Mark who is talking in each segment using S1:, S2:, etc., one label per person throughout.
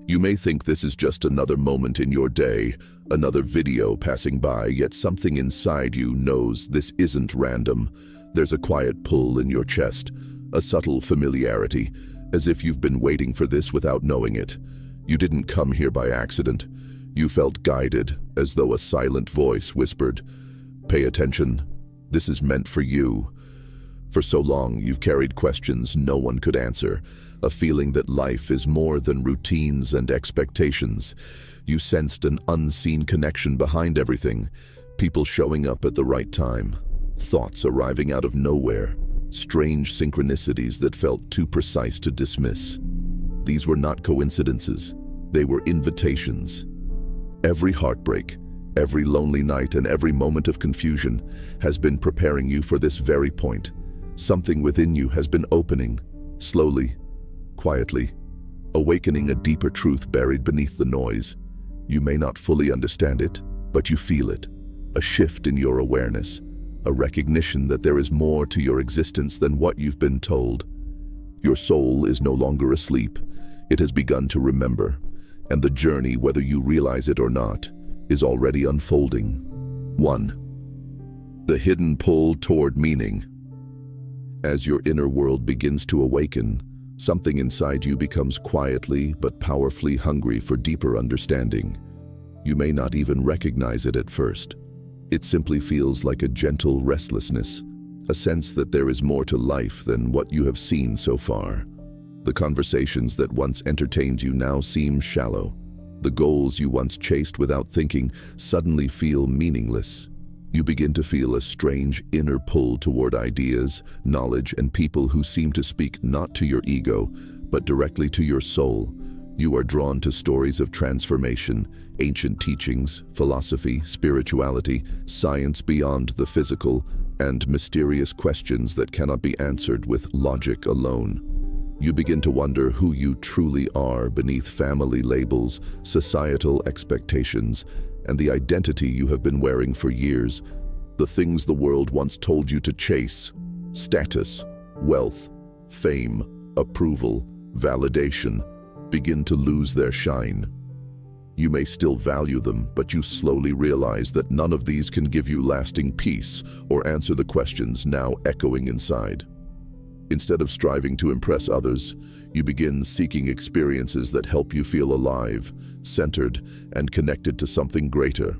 S1: You may think this is just another moment in your day, another video passing by, yet something inside you knows this isn't random. There's a quiet pull in your chest, a subtle familiarity, as if you've been waiting for this without knowing it. You didn't come here by accident. You felt guided, as though a silent voice whispered, "Pay attention. This is meant for you." For so long, you've carried questions no one could answer, a feeling that life is more than routines and expectations. You sensed an unseen connection behind everything, people showing up at the right time, thoughts arriving out of nowhere, strange synchronicities that felt too precise to dismiss. These were not coincidences, they were invitations. Every heartbreak, every lonely night, and every moment of confusion has been preparing you for this very point. Something within you has been opening, slowly, quietly, awakening a deeper truth buried beneath the noise. You may not fully understand it, but you feel it, a shift in your awareness, a recognition that there is more to your existence than what you've been told. Your soul is no longer asleep, it has begun to remember, and the journey, whether you realize it or not, is already unfolding. 1. The hidden pull toward meaning. As your inner world begins to awaken, something inside you becomes quietly but powerfully hungry for deeper understanding. You may not even recognize it at first. It simply feels like a gentle restlessness, a sense that there is more to life than what you have seen so far. The conversations that once entertained you now seem shallow. The goals you once chased without thinking suddenly feel meaningless. You begin to feel a strange inner pull toward ideas, knowledge, and people who seem to speak not to your ego, but directly to your soul. You are drawn to stories of transformation, ancient teachings, philosophy, spirituality, science beyond the physical, and mysterious questions that cannot be answered with logic alone. You begin to wonder who you truly are beneath family labels, societal expectations, and the identity you have been wearing for years. The things the world once told you to chase, status, wealth, fame, approval, validation, begin to lose their shine. You may still value them, but you slowly realize that none of these can give you lasting peace or answer the questions now echoing inside. Instead of striving to impress others, you begin seeking experiences that help you feel alive, centered, and connected to something greater.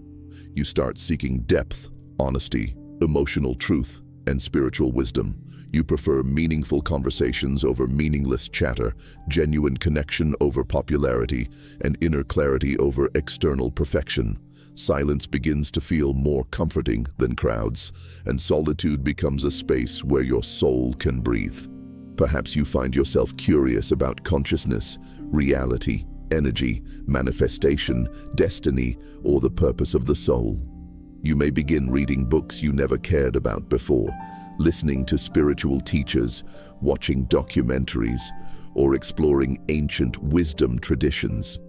S1: You start seeking depth, honesty, emotional truth, and spiritual wisdom. You prefer meaningful conversations over meaningless chatter, genuine connection over popularity, and inner clarity over external perfection. Silence begins to feel more comforting than crowds, and solitude becomes a space where your soul can breathe. Perhaps you find yourself curious about consciousness, reality, energy, manifestation, destiny, or the purpose of the soul. You may begin reading books you never cared about before, listening to spiritual teachers, watching documentaries, or exploring ancient wisdom traditions.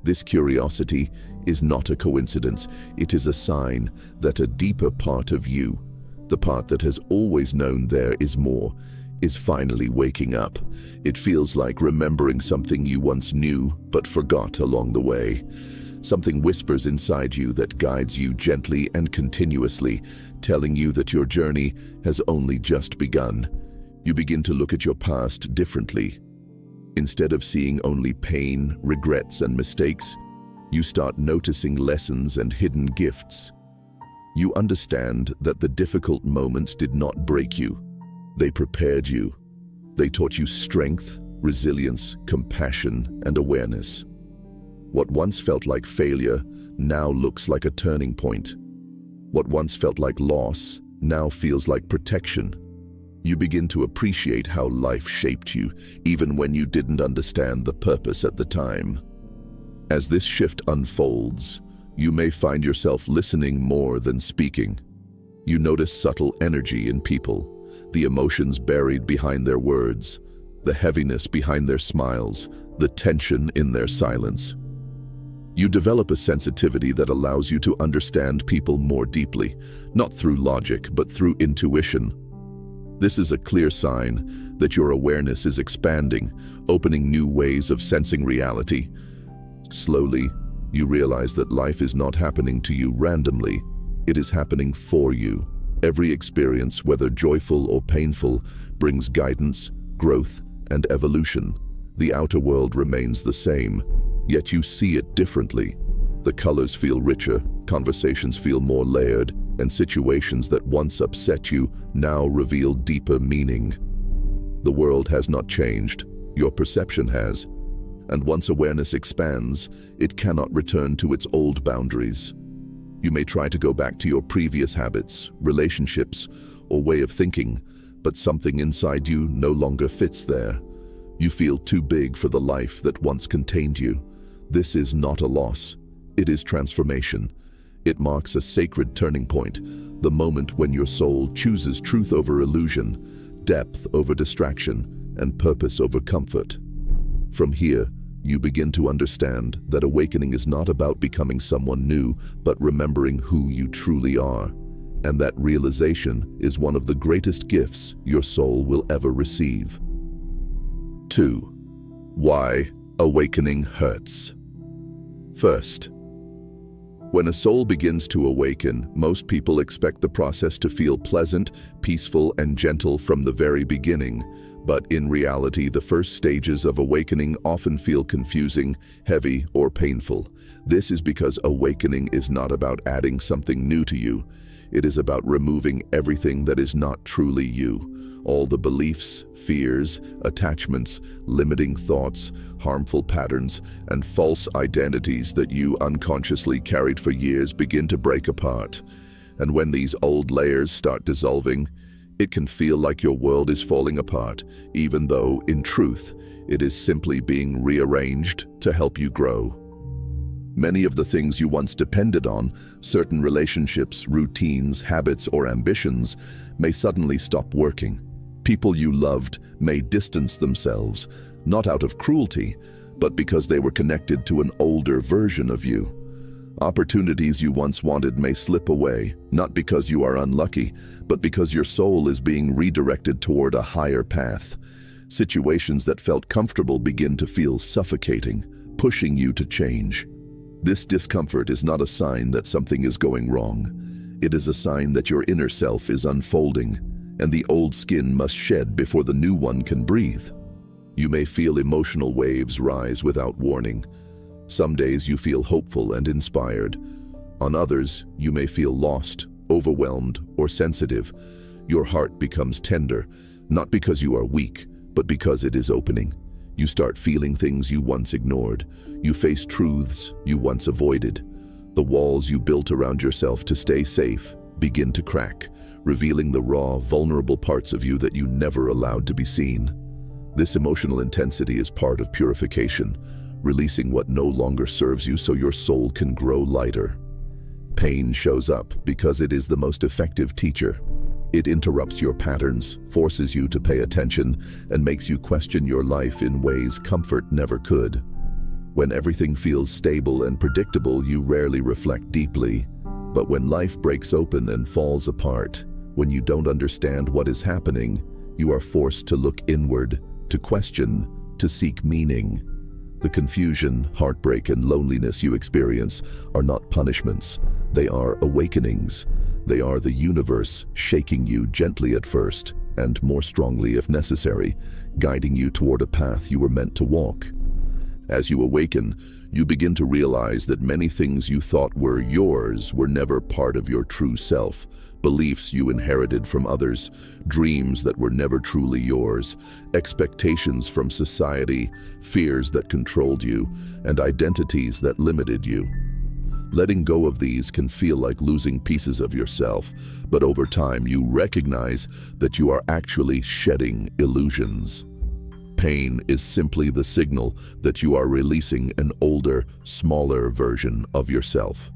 S1: This curiosity is not a coincidence. It is a sign that a deeper part of you, the part that has always known there is more, is finally waking up. It feels like remembering something you once knew but forgot along the way. Something whispers inside you that guides you gently and continuously, telling you that your journey has only just begun. You begin to look at your past differently. Instead of seeing only pain, regrets, and mistakes, you start noticing lessons and hidden gifts. You understand that the difficult moments did not break you. They prepared you. They taught you strength, resilience, compassion, and awareness. What once felt like failure now looks like a turning point. What once felt like loss now feels like protection. You begin to appreciate how life shaped you, even when you didn't understand the purpose at the time. As this shift unfolds, you may find yourself listening more than speaking. You notice subtle energy in people, the emotions buried behind their words, the heaviness behind their smiles, the tension in their silence. You develop a sensitivity that allows you to understand people more deeply, not through logic, but through intuition. This is a clear sign that your awareness is expanding, opening new ways of sensing reality. Slowly, you realize that life is not happening to you randomly. It is happening for you. Every experience, whether joyful or painful, brings guidance, growth, and evolution. The outer world remains the same, yet you see it differently. The colors feel richer, conversations feel more layered, and situations that once upset you now reveal deeper meaning. The world has not changed, your perception has. And once awareness expands, it cannot return to its old boundaries. You may try to go back to your previous habits, relationships, or way of thinking, but something inside you no longer fits there. You feel too big for the life that once contained you. This is not a loss. It is transformation. It marks a sacred turning point, the moment when your soul chooses truth over illusion, depth over distraction, and purpose over comfort. From here, you begin to understand that awakening is not about becoming someone new, but remembering who you truly are. And that realization is one of the greatest gifts your soul will ever receive. 2. Why awakening hurts. First, when a soul begins to awaken, most people expect the process to feel pleasant, peaceful, and gentle from the very beginning. But in reality, the first stages of awakening often feel confusing, heavy, or painful. This is because awakening is not about adding something new to you. It is about removing everything that is not truly you. All the beliefs, fears, attachments, limiting thoughts, harmful patterns, and false identities that you unconsciously carried for years begin to break apart. And when these old layers start dissolving, it can feel like your world is falling apart, even though, in truth, it is simply being rearranged to help you grow. Many of the things you once depended on, certain relationships, routines, habits, or ambitions, may suddenly stop working. People you loved may distance themselves, not out of cruelty, but because they were connected to an older version of you. Opportunities you once wanted may slip away, not because you are unlucky, but because your soul is being redirected toward a higher path. Situations that felt comfortable begin to feel suffocating, pushing you to change. This discomfort is not a sign that something is going wrong. It is a sign that your inner self is unfolding, and the old skin must shed before the new one can breathe. You may feel emotional waves rise without warning. Some days you feel hopeful and inspired. On others, you may feel lost, overwhelmed, or sensitive. Your heart becomes tender, not because you are weak, but because it is opening. You start feeling things you once ignored. You face truths you once avoided. The walls you built around yourself to stay safe begin to crack, revealing the raw, vulnerable parts of you that you never allowed to be seen. This emotional intensity is part of purification, releasing what no longer serves you so your soul can grow lighter. Pain shows up because it is the most effective teacher. It interrupts your patterns, forces you to pay attention, and makes you question your life in ways comfort never could. When everything feels stable and predictable, you rarely reflect deeply. But when life breaks open and falls apart, when you don't understand what is happening, you are forced to look inward, to question, to seek meaning. The confusion, heartbreak, and loneliness you experience are not punishments. They are awakenings. They are the universe shaking you gently at first, and more strongly if necessary, guiding you toward a path you were meant to walk. As you awaken, you begin to realize that many things you thought were yours were never part of your true self. Beliefs you inherited from others, dreams that were never truly yours, expectations from society, fears that controlled you, and identities that limited you. Letting go of these can feel like losing pieces of yourself, but over time you recognize that you are actually shedding illusions. Pain is simply the signal that you are releasing an older, smaller version of yourself.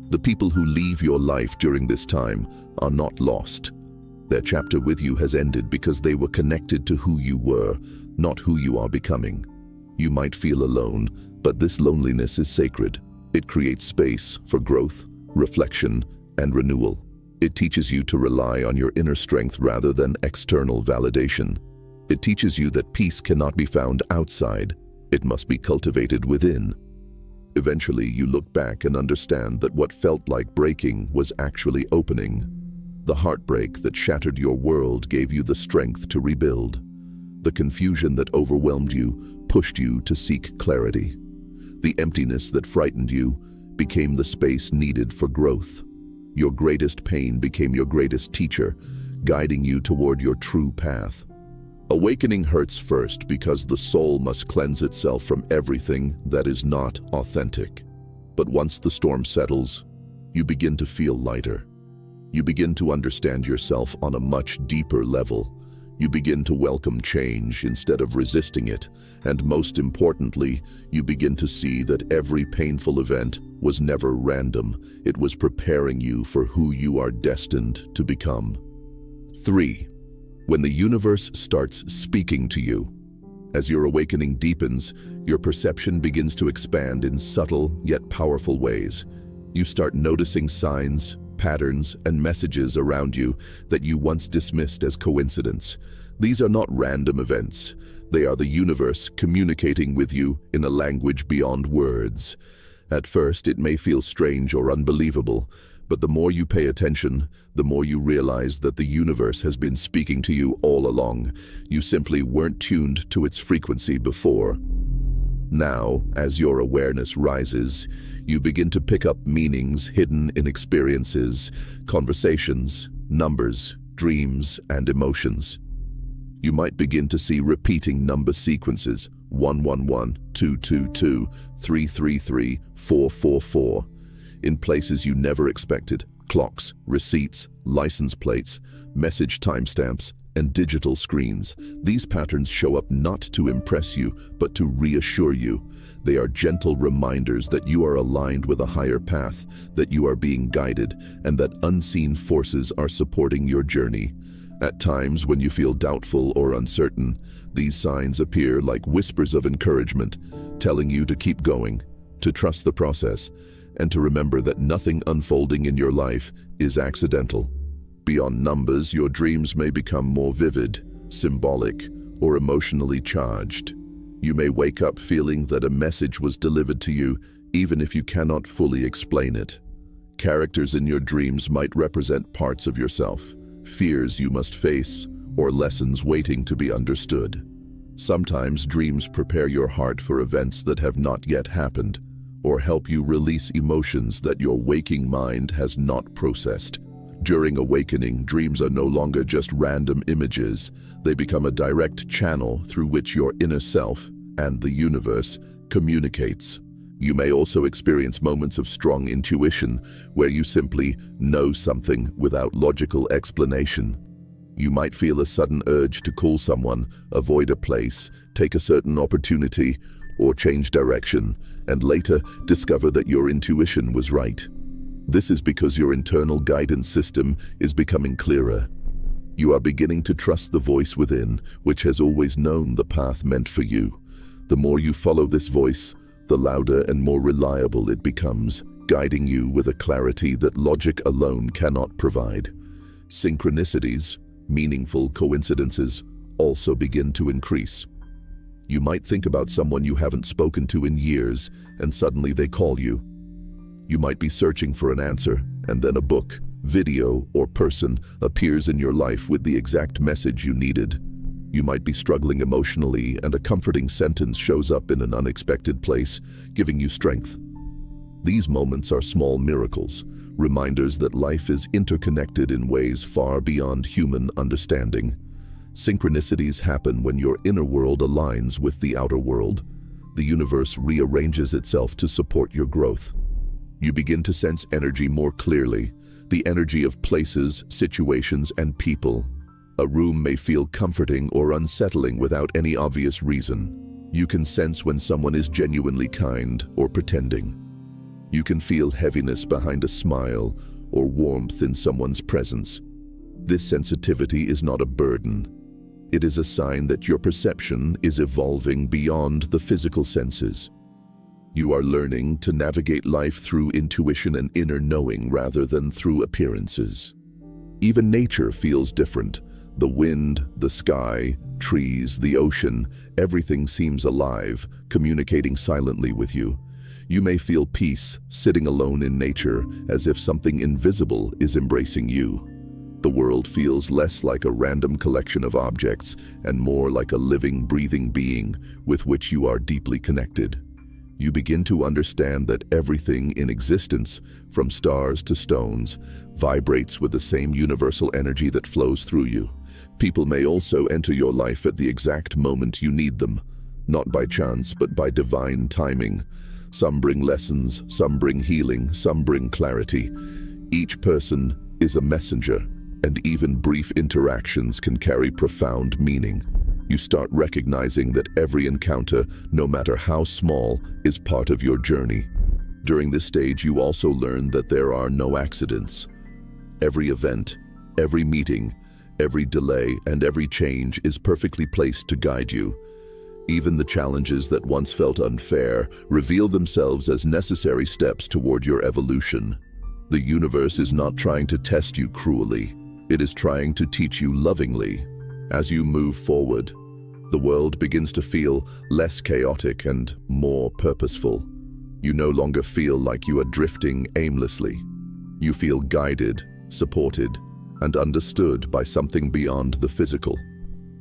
S1: The people who leave your life during this time are not lost. Their chapter with you has ended because they were connected to who you were, not who you are becoming. You might feel alone, but this loneliness is sacred. It creates space for growth, reflection, and renewal. It teaches you to rely on your inner strength rather than external validation. It teaches you that peace cannot be found outside, it must be cultivated within. Eventually, you look back and understand that what felt like breaking was actually opening. The heartbreak that shattered your world gave you the strength to rebuild. The confusion that overwhelmed you pushed you to seek clarity. The emptiness that frightened you became the space needed for growth. Your greatest pain became your greatest teacher, guiding you toward your true path. Awakening hurts first because the soul must cleanse itself from everything that is not authentic. But once the storm settles, you begin to feel lighter. You begin to understand yourself on a much deeper level. You begin to welcome change instead of resisting it. And most importantly, you begin to see that every painful event was never random. It was preparing you for who you are destined to become. 3. When the universe starts speaking to you. As your awakening deepens, your perception begins to expand in subtle yet powerful ways. You start noticing signs, patterns, and messages around you that you once dismissed as coincidence. These are not random events. They are the universe communicating with you in a language beyond words. At first, it may feel strange or unbelievable, but the more you pay attention, the more you realize that the universe has been speaking to you all along. You simply weren't tuned to its frequency before. Now, as your awareness rises, you begin to pick up meanings hidden in experiences, conversations, numbers, dreams, and emotions. You might begin to see repeating number sequences, 111, 222, 333, 444, in places you never expected: clocks, receipts, license plates, message timestamps, and digital screens. These patterns show up not to impress you, but to reassure you. They are gentle reminders that you are aligned with a higher path, that you are being guided, and that unseen forces are supporting your journey. At times, when you feel doubtful or uncertain, these signs appear like whispers of encouragement, telling you to keep going, to trust the process, and to remember that nothing unfolding in your life is accidental. Beyond numbers, your dreams may become more vivid, symbolic, or emotionally charged. You may wake up feeling that a message was delivered to you, even if you cannot fully explain it. Characters in your dreams might represent parts of yourself, fears you must face, or lessons waiting to be understood. Sometimes dreams prepare your heart for events that have not yet happened, or help you release emotions that your waking mind has not processed. During awakening, dreams are no longer just random images. They become a direct channel through which your inner self and the universe communicates. You may also experience moments of strong intuition, where you simply know something without logical explanation. You might feel a sudden urge to call someone, avoid a place, take a certain opportunity, or change direction, and later discover that your intuition was right. This is because your internal guidance system is becoming clearer. You are beginning to trust the voice within, which has always known the path meant for you. The more you follow this voice, the louder and more reliable it becomes, guiding you with a clarity that logic alone cannot provide. Synchronicities, meaningful coincidences, also begin to increase. You might think about someone you haven't spoken to in years, and suddenly they call you. You might be searching for an answer, and then a book, video, or person appears in your life with the exact message you needed. You might be struggling emotionally, and a comforting sentence shows up in an unexpected place, giving you strength. These moments are small miracles, reminders that life is interconnected in ways far beyond human understanding. Synchronicities happen when your inner world aligns with the outer world. The universe rearranges itself to support your growth. You begin to sense energy more clearly, the energy of places, situations, and people. A room may feel comforting or unsettling without any obvious reason. You can sense when someone is genuinely kind or pretending. You can feel heaviness behind a smile or warmth in someone's presence. This sensitivity is not a burden. It is a sign that your perception is evolving beyond the physical senses. You are learning to navigate life through intuition and inner knowing rather than through appearances. Even nature feels different. The wind, the sky, trees, the ocean, everything seems alive, communicating silently with you. You may feel peace, sitting alone in nature, as if something invisible is embracing you. The world feels less like a random collection of objects and more like a living, breathing being with which you are deeply connected. You begin to understand that everything in existence, from stars to stones, vibrates with the same universal energy that flows through you. People may also enter your life at the exact moment you need them, not by chance but by divine timing. Some bring lessons, some bring healing, some bring clarity. Each person is a messenger, and even brief interactions can carry profound meaning. You start recognizing that every encounter, no matter how small, is part of your journey. During this stage, you also learn that there are no accidents. Every event, every meeting, every delay, and every change is perfectly placed to guide you. Even the challenges that once felt unfair reveal themselves as necessary steps toward your evolution. The universe is not trying to test you cruelly. It is trying to teach you lovingly. As you move forward, the world begins to feel less chaotic and more purposeful. You no longer feel like you are drifting aimlessly. You feel guided, supported, and understood by something beyond the physical.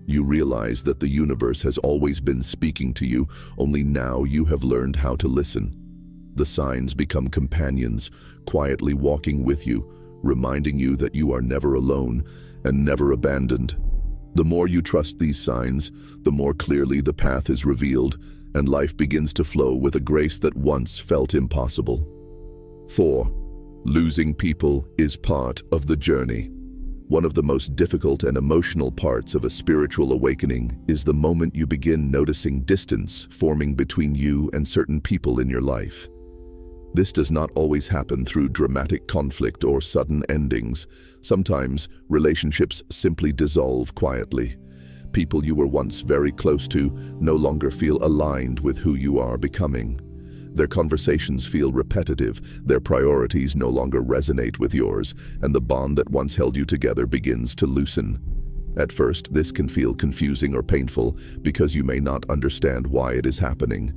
S1: You realize that the universe has always been speaking to you, only now you have learned how to listen. The signs become companions, quietly walking with you, reminding you that you are never alone and never abandoned. The more you trust these signs, the more clearly the path is revealed, and life begins to flow with a grace that once felt impossible. 4. Losing people is part of the journey. One of the most difficult and emotional parts of a spiritual awakening is the moment you begin noticing distance forming between you and certain people in your life. This does not always happen through dramatic conflict or sudden endings. Sometimes, relationships simply dissolve quietly. People you were once very close to no longer feel aligned with who you are becoming. Their conversations feel repetitive, their priorities no longer resonate with yours, and the bond that once held you together begins to loosen. At first, this can feel confusing or painful because you may not understand why it is happening.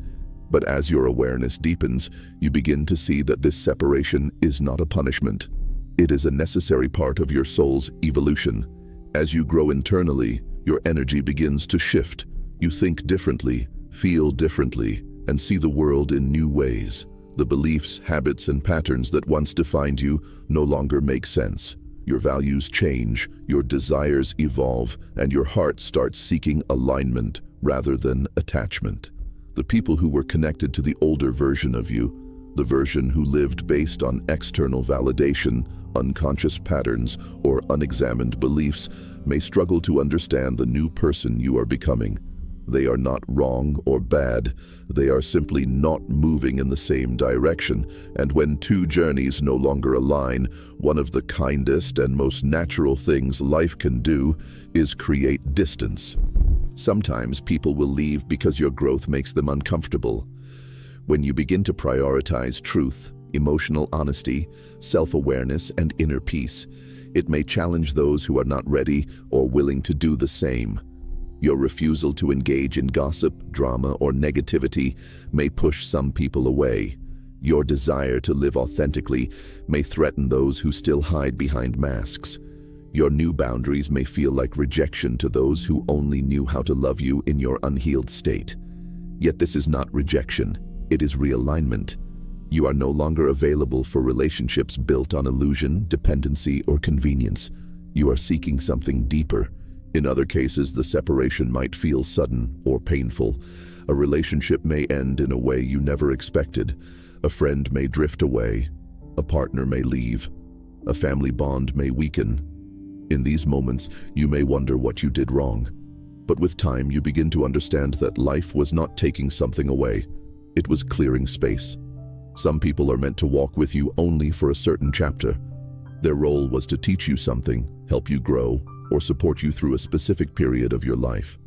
S1: But as your awareness deepens, you begin to see that this separation is not a punishment. It is a necessary part of your soul's evolution. As you grow internally, your energy begins to shift. You think differently, feel differently, and see the world in new ways. The beliefs, habits, and patterns that once defined you no longer make sense. Your values change, your desires evolve, and your heart starts seeking alignment rather than attachment. The people who were connected to the older version of you, the version who lived based on external validation, unconscious patterns, or unexamined beliefs, may struggle to understand the new person you are becoming. They are not wrong or bad, they are simply not moving in the same direction, and when two journeys no longer align, one of the kindest and most natural things life can do is create distance. Sometimes people will leave because your growth makes them uncomfortable. When you begin to prioritize truth, emotional honesty, self-awareness, and inner peace, it may challenge those who are not ready or willing to do the same. Your refusal to engage in gossip, drama, or negativity may push some people away. Your desire to live authentically may threaten those who still hide behind masks. Your new boundaries may feel like rejection to those who only knew how to love you in your unhealed state. Yet this is not rejection, it is realignment. You are no longer available for relationships built on illusion, dependency, or convenience. You are seeking something deeper. In other cases, the separation might feel sudden or painful. A relationship may end in a way you never expected. A friend may drift away. A partner may leave. A family bond may weaken. In these moments, you may wonder what you did wrong. But with time, you begin to understand that life was not taking something away. It was clearing space. Some people are meant to walk with you only for a certain chapter. Their role was to teach you something, help you grow, or support you through a specific period of your life.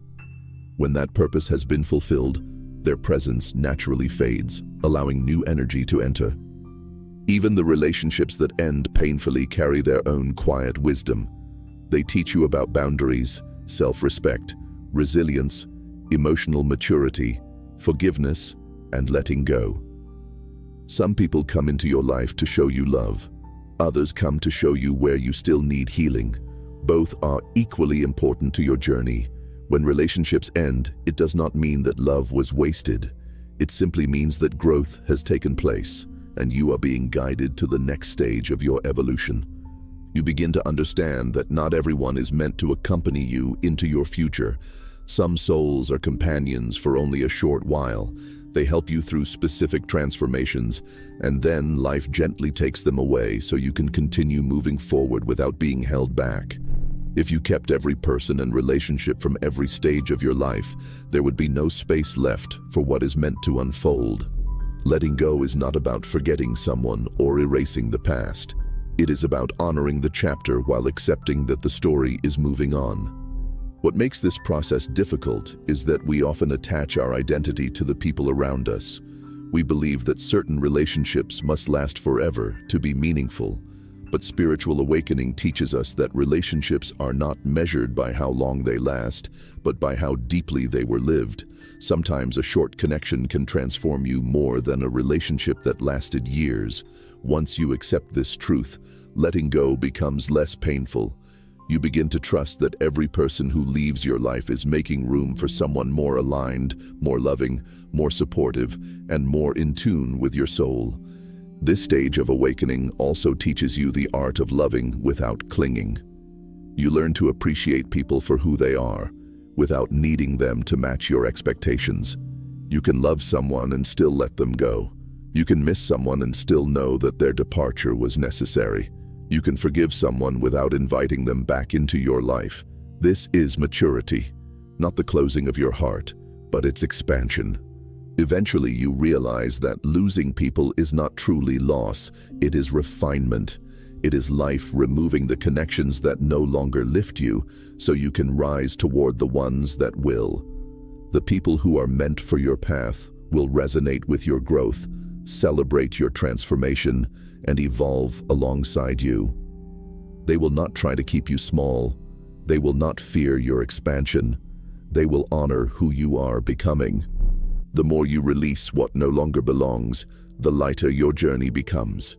S1: When that purpose has been fulfilled, their presence naturally fades, allowing new energy to enter. Even the relationships that end painfully carry their own quiet wisdom. They teach you about boundaries, self-respect, resilience, emotional maturity, forgiveness, and letting go. Some people come into your life to show you love. Others come to show you where you still need healing. Both are equally important to your journey. When relationships end, it does not mean that love was wasted. It simply means that growth has taken place, and you are being guided to the next stage of your evolution. You begin to understand that not everyone is meant to accompany you into your future. Some souls are companions for only a short while. They help you through specific transformations, and then life gently takes them away so you can continue moving forward without being held back. If you kept every person and relationship from every stage of your life, there would be no space left for what is meant to unfold. Letting go is not about forgetting someone or erasing the past. It is about honoring the chapter while accepting that the story is moving on. What makes this process difficult is that we often attach our identity to the people around us. We believe that certain relationships must last forever to be meaningful. But spiritual awakening teaches us that relationships are not measured by how long they last, but by how deeply they were lived. Sometimes a short connection can transform you more than a relationship that lasted years. Once you accept this truth, letting go becomes less painful. You begin to trust that every person who leaves your life is making room for someone more aligned, more loving, more supportive, and more in tune with your soul. This stage of awakening also teaches you the art of loving without clinging. You learn to appreciate people for who they are, without needing them to match your expectations. You can love someone and still let them go. You can miss someone and still know that their departure was necessary. You can forgive someone without inviting them back into your life. This is maturity, not the closing of your heart, but its expansion. Eventually, you realize that losing people is not truly loss, it is refinement. It is life removing the connections that no longer lift you, so you can rise toward the ones that will. The people who are meant for your path will resonate with your growth, celebrate your transformation, and evolve alongside you. They will not try to keep you small. They will not fear your expansion. They will honor who you are becoming. The more you release what no longer belongs, the lighter your journey becomes.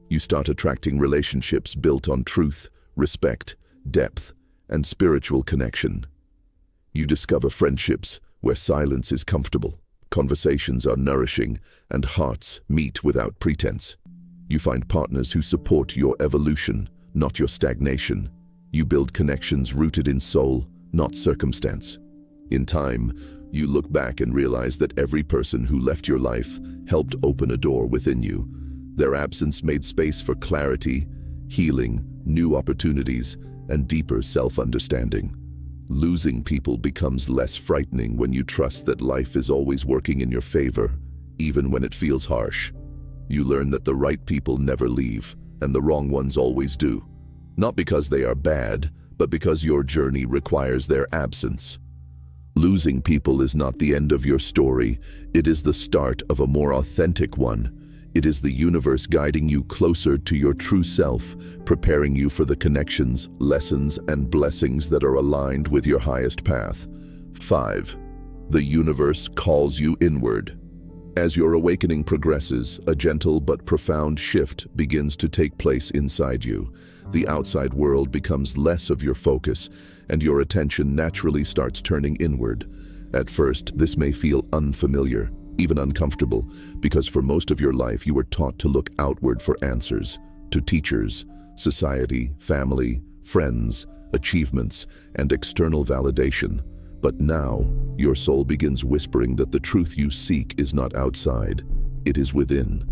S1: You start attracting relationships built on truth, respect, depth, and spiritual connection. You discover friendships where silence is comfortable, conversations are nourishing, and hearts meet without pretense. You find partners who support your evolution, not your stagnation. You build connections rooted in soul, not circumstance. In time, you look back and realize that every person who left your life helped open a door within you. Their absence made space for clarity, healing, new opportunities, and deeper self-understanding. Losing people becomes less frightening when you trust that life is always working in your favor, even when it feels harsh. You learn that the right people never leave, and the wrong ones always do. Not because they are bad, but because your journey requires their absence. Losing people is not the end of your story. It is the start of a more authentic one. It is the universe guiding you closer to your true self, preparing you for the connections, lessons, and blessings that are aligned with your highest path. 5. The universe calls you inward. As your awakening progresses, a gentle but profound shift begins to take place inside you. The outside world becomes less of your focus, and your attention naturally starts turning inward. At first, this may feel unfamiliar, even uncomfortable, because for most of your life you were taught to look outward for answers, to teachers, society, family, friends, achievements, and external validation. But now, your soul begins whispering that the truth you seek is not outside, it is within.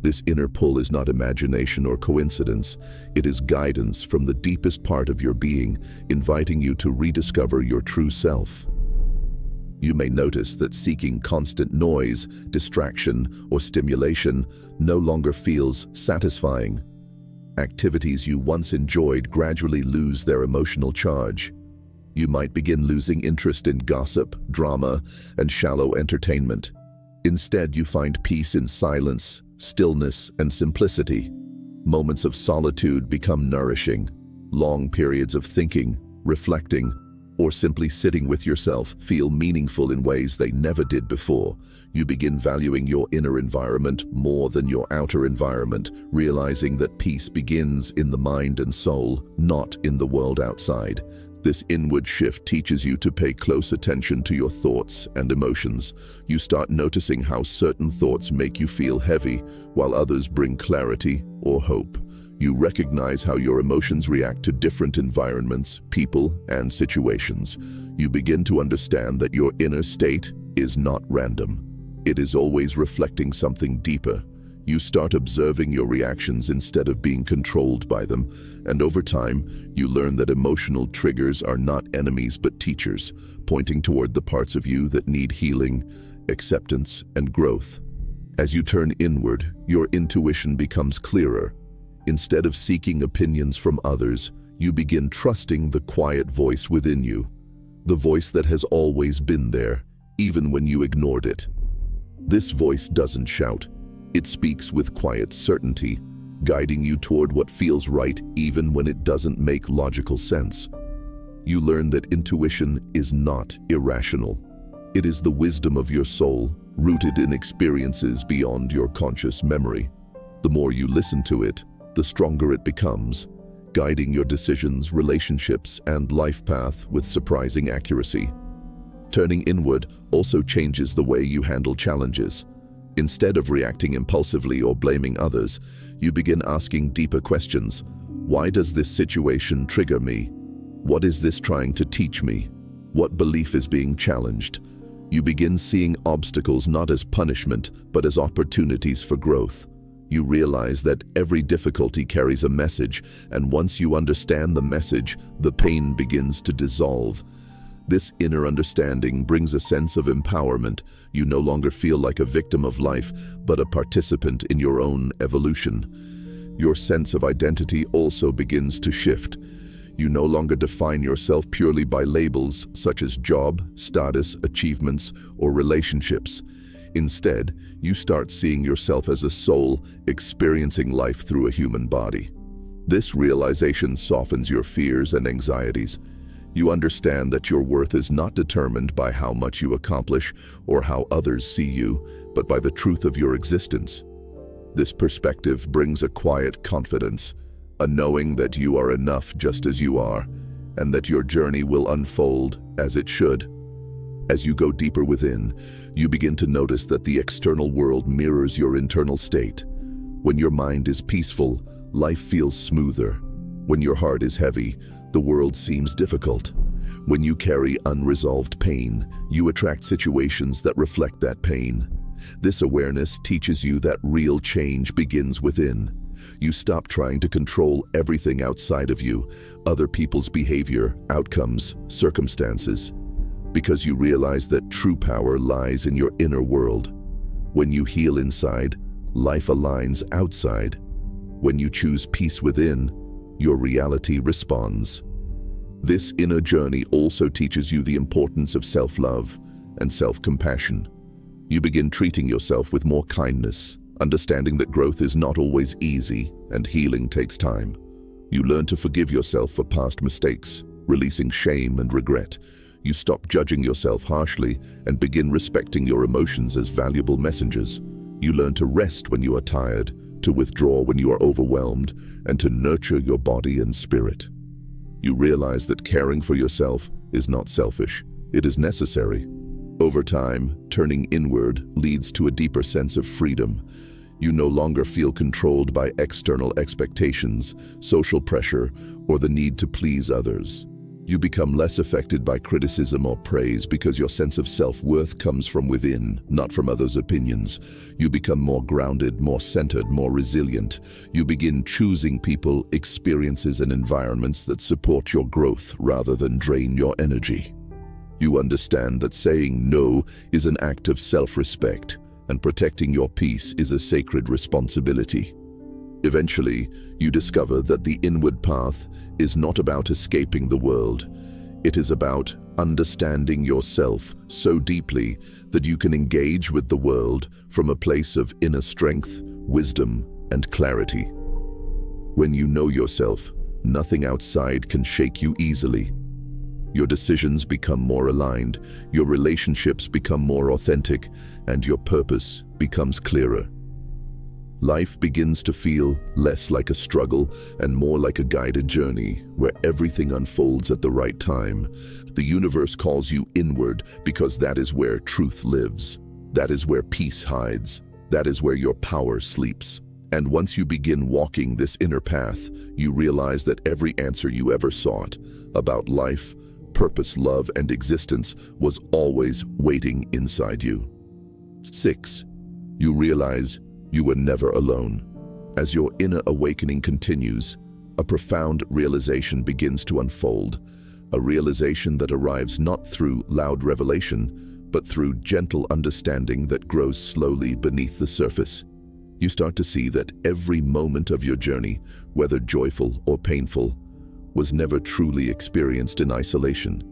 S1: This inner pull is not imagination or coincidence, it is guidance from the deepest part of your being, inviting you to rediscover your true self. You may notice that seeking constant noise, distraction, or stimulation no longer feels satisfying. Activities you once enjoyed gradually lose their emotional charge. You might begin losing interest in gossip, drama, and shallow entertainment. Instead, you find peace in silence, stillness, and simplicity. Moments of solitude become nourishing. Long periods of thinking, reflecting, or simply sitting with yourself feel meaningful in ways they never did before. You begin valuing your inner environment more than your outer environment, realizing that peace begins in the mind and soul, not in the world outside. This inward shift teaches you to pay close attention to your thoughts and emotions. You start noticing how certain thoughts make you feel heavy, while others bring clarity or hope. You recognize how your emotions react to different environments, people, and situations. You begin to understand that your inner state is not random. It is always reflecting something deeper. You start observing your reactions instead of being controlled by them, and over time, you learn that emotional triggers are not enemies but teachers, pointing toward the parts of you that need healing, acceptance, and growth. As you turn inward, your intuition becomes clearer. Instead of seeking opinions from others, you begin trusting the quiet voice within you, the voice that has always been there, even when you ignored it. This voice doesn't shout. It speaks with quiet certainty, guiding you toward what feels right even when it doesn't make logical sense. You learn that intuition is not irrational. It is the wisdom of your soul, rooted in experiences beyond your conscious memory. The more you listen to it, the stronger it becomes, guiding your decisions, relationships, and life path with surprising accuracy. Turning inward also changes the way you handle challenges. Instead of reacting impulsively or blaming others, you begin asking deeper questions. Why does this situation trigger me? What is this trying to teach me? What belief is being challenged? You begin seeing obstacles not as punishment, but as opportunities for growth. You realize that every difficulty carries a message, and once you understand the message, the pain begins to dissolve. This inner understanding brings a sense of empowerment. You no longer feel like a victim of life, but a participant in your own evolution. Your sense of identity also begins to shift. You no longer define yourself purely by labels such as job, status, achievements, or relationships. Instead, you start seeing yourself as a soul experiencing life through a human body. This realization softens your fears and anxieties. You understand that your worth is not determined by how much you accomplish or how others see you, but by the truth of your existence. This perspective brings a quiet confidence, a knowing that you are enough just as you are, and that your journey will unfold as it should. As you go deeper within, you begin to notice that the external world mirrors your internal state. When your mind is peaceful, life feels smoother. When your heart is heavy, the world seems difficult. When you carry unresolved pain, you attract situations that reflect that pain. This awareness teaches you that real change begins within. You stop trying to control everything outside of you, other people's behavior, outcomes, circumstances, because you realize that true power lies in your inner world. When you heal inside, life aligns outside. When you choose peace within, your reality responds. This inner journey also teaches you the importance of self-love and self-compassion. You begin treating yourself with more kindness, understanding that growth is not always easy and healing takes time. You learn to forgive yourself for past mistakes, releasing shame and regret. You stop judging yourself harshly and begin respecting your emotions as valuable messengers. You learn to rest when you are tired, to withdraw when you are overwhelmed, and to nurture your body and spirit. You realize that caring for yourself is not selfish, it is necessary. Over time, turning inward leads to a deeper sense of freedom. You no longer feel controlled by external expectations, social pressure, or the need to please others. You become less affected by criticism or praise because your sense of self-worth comes from within, not from others' opinions. You become more grounded, more centered, more resilient. You begin choosing people, experiences, and environments that support your growth rather than drain your energy. You understand that saying no is an act of self-respect, and protecting your peace is a sacred responsibility. Eventually, you discover that the inward path is not about escaping the world. It is about understanding yourself so deeply that you can engage with the world from a place of inner strength wisdom, and clarity. When you know yourself, nothing outside can shake you easily. Your decisions become more aligned, your relationships become more authentic, and your purpose becomes clearer. Life begins to feel less like a struggle and more like a guided journey where everything unfolds at the right time. The universe calls you inward because that is where truth lives. That is where peace hides. That is where your power sleeps. And once you begin walking this inner path, you realize that every answer you ever sought about life, purpose, love, and existence was always waiting inside you. 6. You realize you were never alone. As your inner awakening continues, a profound realization begins to unfold, a realization that arrives not through loud revelation, but through gentle understanding that grows slowly beneath the surface. You start to see that every moment of your journey, whether joyful or painful, was never truly experienced in isolation.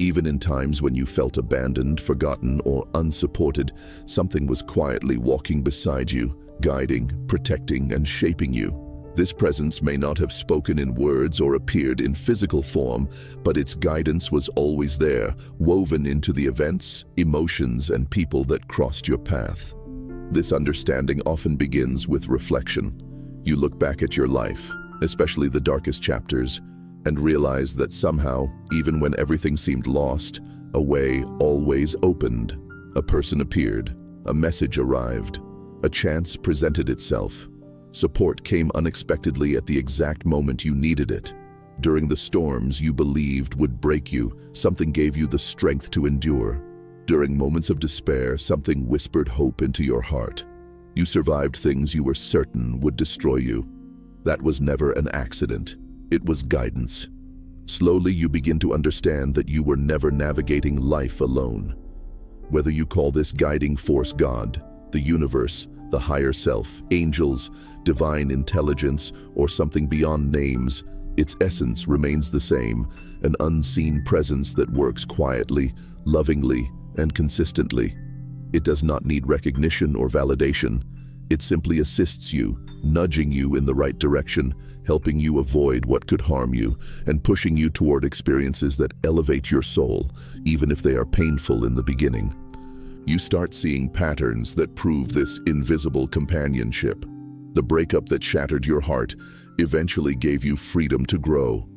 S1: Even in times when you felt abandoned, forgotten, or unsupported, something was quietly walking beside you, guiding, protecting, and shaping you. This presence may not have spoken in words or appeared in physical form, but its guidance was always there, woven into the events, emotions, and people that crossed your path. This understanding often begins with reflection. You look back at your life, especially the darkest chapters, and realize that somehow, even when everything seemed lost, a way always opened. A person appeared, a message arrived, a chance presented itself. Support came unexpectedly at the exact moment you needed it. During the storms you believed would break you, something gave you the strength to endure. During moments of despair, something whispered hope into your heart. You survived things you were certain would destroy you. That was never an accident. It was guidance. Slowly you begin to understand that you were never navigating life alone. Whether you call this guiding force God, the universe, the higher self, angels, divine intelligence, or something beyond names, its essence remains the same, an unseen presence that works quietly, lovingly, and consistently. It does not need recognition or validation. It simply assists you, nudging you in the right direction, helping you avoid what could harm you, and pushing you toward experiences that elevate your soul, even if they are painful in the beginning. You start seeing patterns that prove this invisible companionship. The breakup that shattered your heart eventually gave you freedom to grow.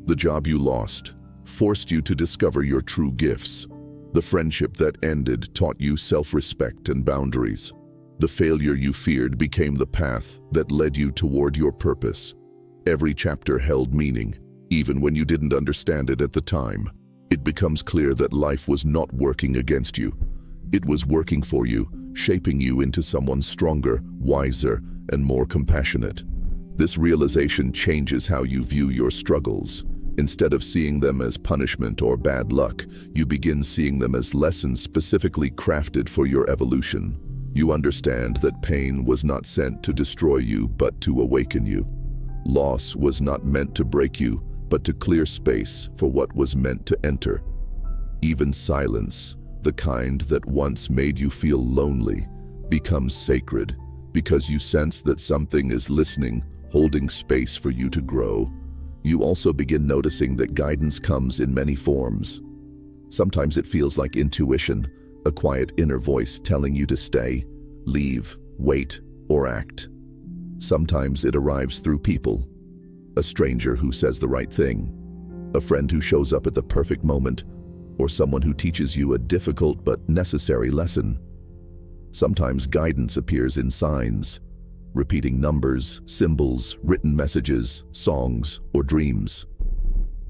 S1: The job you lost forced you to discover your true gifts. The friendship that ended taught you self-respect and boundaries. The failure you feared became the path that led you toward your purpose. Every chapter held meaning, even when you didn't understand it at the time. It becomes clear that life was not working against you. It was working for you, shaping you into someone stronger, wiser, and more compassionate. This realization changes how you view your struggles. Instead of seeing them as punishment or bad luck, you begin seeing them as lessons specifically crafted for your evolution. You understand that pain was not sent to destroy you, but to awaken you. Loss was not meant to break you, but to clear space for what was meant to enter. Even silence, the kind that once made you feel lonely, becomes sacred because you sense that something is listening, holding space for you to grow. You also begin noticing that guidance comes in many forms. Sometimes it feels like intuition, a quiet inner voice telling you to stay, leave, wait, or act. Sometimes it arrives through people. A stranger who says the right thing, a friend who shows up at the perfect moment, or someone who teaches you a difficult but necessary lesson. Sometimes guidance appears in signs, repeating numbers, symbols, written messages, songs, or dreams.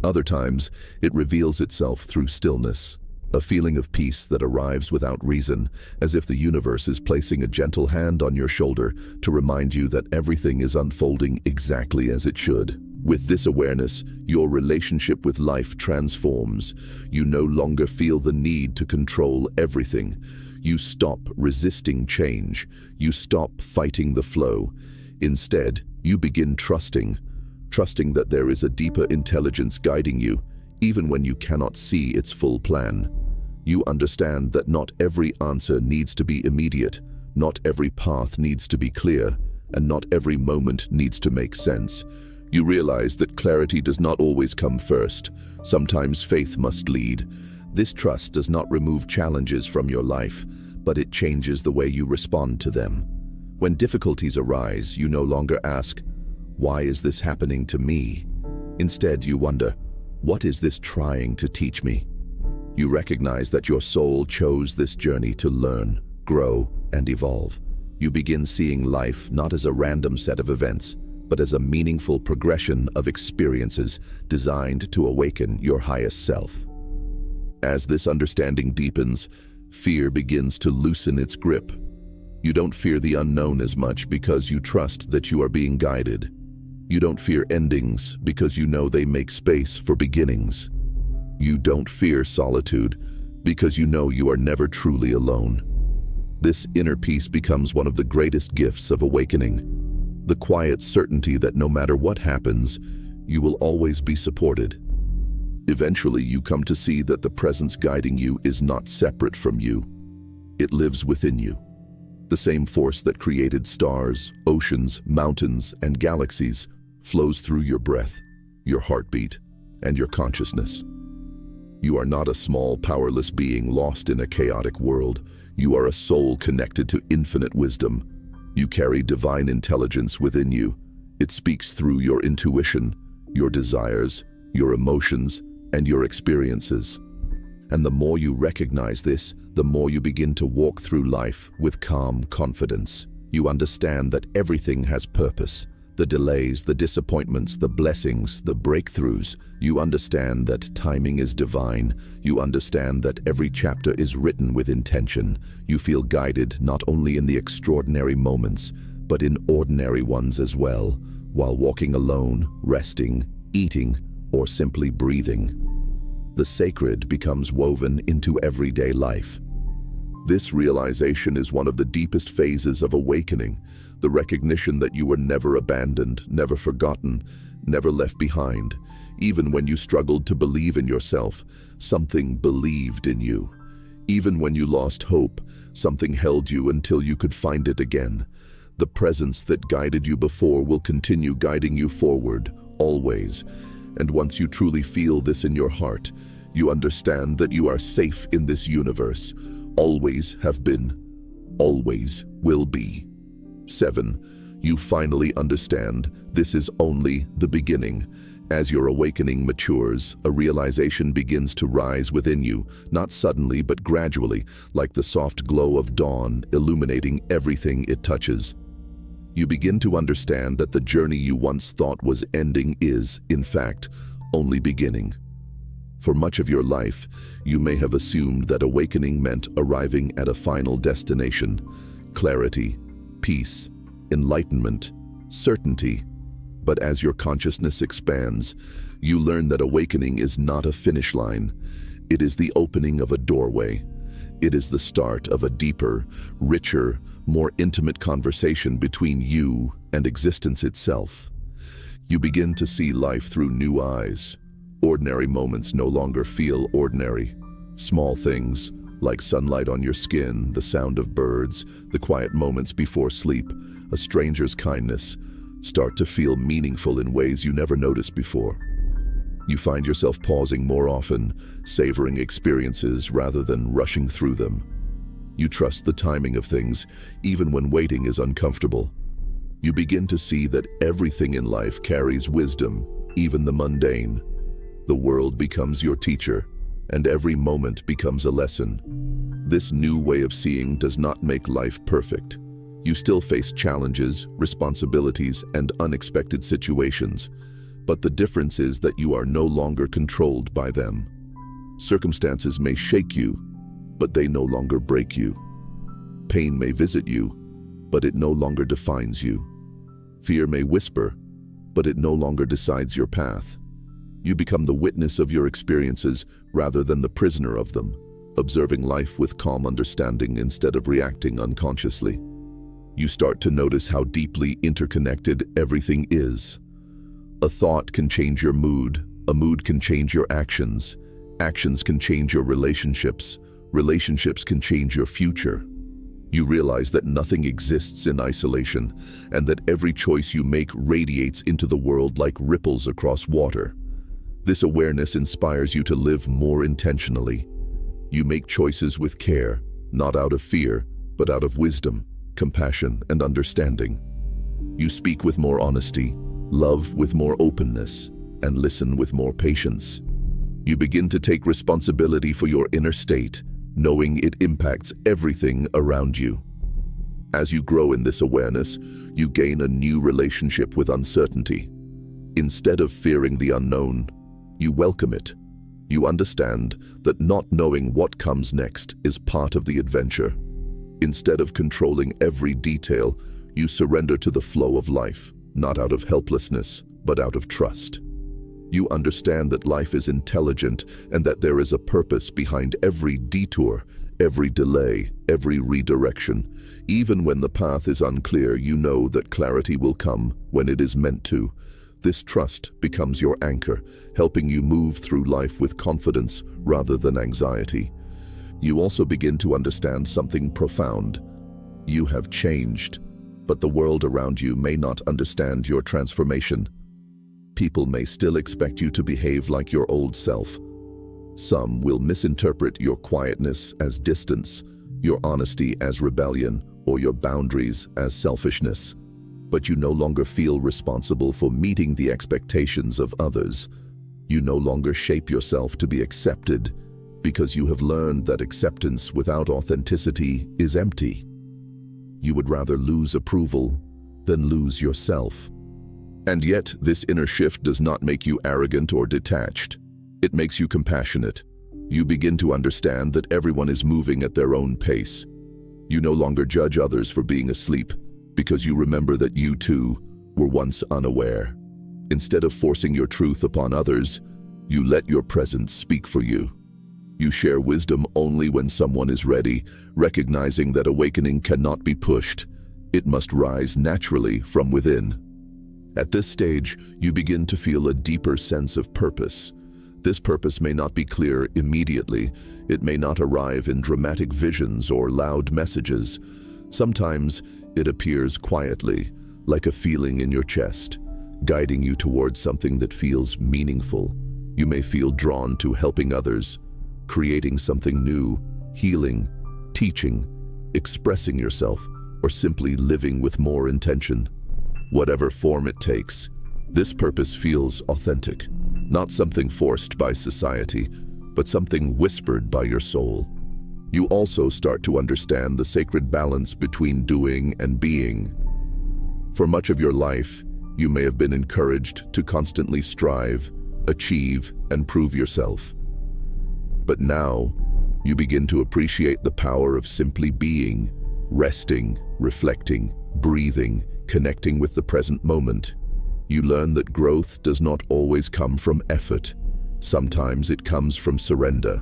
S1: Other times, it reveals itself through stillness, a feeling of peace that arrives without reason, as if the universe is placing a gentle hand on your shoulder to remind you that everything is unfolding exactly as it should. With this awareness, your relationship with life transforms. You no longer feel the need to control everything. You stop resisting change. You stop fighting the flow. Instead, you begin trusting that there is a deeper intelligence guiding you, even when you cannot see its full plan. You understand that not every answer needs to be immediate. Not every path needs to be clear, and not every moment needs to make sense. You realize that clarity does not always come first. Sometimes faith must lead. This trust does not remove challenges from your life, but it changes the way you respond to them. When difficulties arise, you no longer ask, "Why is this happening to me?" Instead, you wonder, "What is this trying to teach me?" You recognize that your soul chose this journey to learn, grow, and evolve. You begin seeing life not as a random set of events, but as a meaningful progression of experiences designed to awaken your highest self. As this understanding deepens, fear begins to loosen its grip. You don't fear the unknown as much because you trust that you are being guided. You don't fear endings because you know they make space for beginnings. You don't fear solitude because you know you are never truly alone. This inner peace becomes one of the greatest gifts of awakening. The quiet certainty that no matter what happens, you will always be supported. Eventually, you come to see that the presence guiding you is not separate from you. It lives within you. The same force that created stars, oceans, mountains, and galaxies flows through your breath, your heartbeat, and your consciousness. You are not a small, powerless being lost in a chaotic world. You are a soul connected to infinite wisdom. You carry divine intelligence within you. It speaks through your intuition, your desires, your emotions, and your experiences. And the more you recognize this, the more you begin to walk through life with calm confidence. You understand that everything has purpose. The delays, the disappointments, the blessings, the breakthroughs. You understand that timing is divine. You understand that every chapter is written with intention. You feel guided not only in the extraordinary moments, but in ordinary ones as well, while walking alone, resting, eating, or simply breathing. The sacred becomes woven into everyday life. This realization is one of the deepest phases of awakening, the recognition that you were never abandoned, never forgotten, never left behind. Even when you struggled to believe in yourself, something believed in you. Even when you lost hope, something held you until you could find it again. The presence that guided you before will continue guiding you forward, always. And once you truly feel this in your heart, you understand that you are safe in this universe. Always have been, always will be. 7. You finally understand this is only the beginning. As your awakening matures, a realization begins to rise within you, not suddenly but gradually, like the soft glow of dawn illuminating everything it touches. You begin to understand that the journey you once thought was ending is, in fact, only beginning. For much of your life, you may have assumed that awakening meant arriving at a final destination, clarity, peace, enlightenment, certainty. But as your consciousness expands, you learn that awakening is not a finish line. It is the opening of a doorway. It is the start of a deeper, richer, more intimate conversation between you and existence itself. You begin to see life through new eyes. Ordinary moments no longer feel ordinary. Small things, like sunlight on your skin, the sound of birds, the quiet moments before sleep, a stranger's kindness, start to feel meaningful in ways you never noticed before. You find yourself pausing more often, savoring experiences rather than rushing through them. You trust the timing of things, even when waiting is uncomfortable. You begin to see that everything in life carries wisdom, even the mundane. The world becomes your teacher, and every moment becomes a lesson. This new way of seeing does not make life perfect. You still face challenges, responsibilities, and unexpected situations, but the difference is that you are no longer controlled by them. Circumstances may shake you, but they no longer break you. Pain may visit you, but it no longer defines you. Fear may whisper, but it no longer decides your path. You become the witness of your experiences rather than the prisoner of them, observing life with calm understanding instead of reacting unconsciously. You start to notice how deeply interconnected everything is. A thought can change your mood, a mood can change your actions, actions can change your relationships, relationships can change your future. You realize that nothing exists in isolation, and that every choice you make radiates into the world like ripples across water. This awareness inspires you to live more intentionally. You make choices with care, not out of fear, but out of wisdom, compassion, and understanding. You speak with more honesty, love with more openness, and listen with more patience. You begin to take responsibility for your inner state, knowing it impacts everything around you. As you grow in this awareness, you gain a new relationship with uncertainty. Instead of fearing the unknown, you welcome it. You understand that not knowing what comes next is part of the adventure. Instead of controlling every detail, you surrender to the flow of life, not out of helplessness, but out of trust. You understand that life is intelligent and that there is a purpose behind every detour, every delay, every redirection. Even when the path is unclear, you know that clarity will come when it is meant to. This trust becomes your anchor, helping you move through life with confidence rather than anxiety. You also begin to understand something profound. You have changed, but the world around you may not understand your transformation. People may still expect you to behave like your old self. Some will misinterpret your quietness as distance, your honesty as rebellion, or your boundaries as selfishness. But you no longer feel responsible for meeting the expectations of others. You no longer shape yourself to be accepted because you have learned that acceptance without authenticity is empty. You would rather lose approval than lose yourself. And yet, this inner shift does not make you arrogant or detached. It makes you compassionate. You begin to understand that everyone is moving at their own pace. You no longer judge others for being asleep, because you remember that you too were once unaware. Instead of forcing your truth upon others, you let your presence speak for you. You share wisdom only when someone is ready, recognizing that awakening cannot be pushed. It must rise naturally from within. At this stage, you begin to feel a deeper sense of purpose. This purpose may not be clear immediately. It may not arrive in dramatic visions or loud messages. Sometimes it appears quietly, like a feeling in your chest, guiding you towards something that feels meaningful. You may feel drawn to helping others, creating something new, healing, teaching, expressing yourself, or simply living with more intention. Whatever form it takes, this purpose feels authentic, not something forced by society, but something whispered by your soul. You also start to understand the sacred balance between doing and being. For much of your life, you may have been encouraged to constantly strive, achieve, and prove yourself. But now, you begin to appreciate the power of simply being, resting, reflecting, breathing, connecting with the present moment. You learn that growth does not always come from effort. Sometimes it comes from surrender.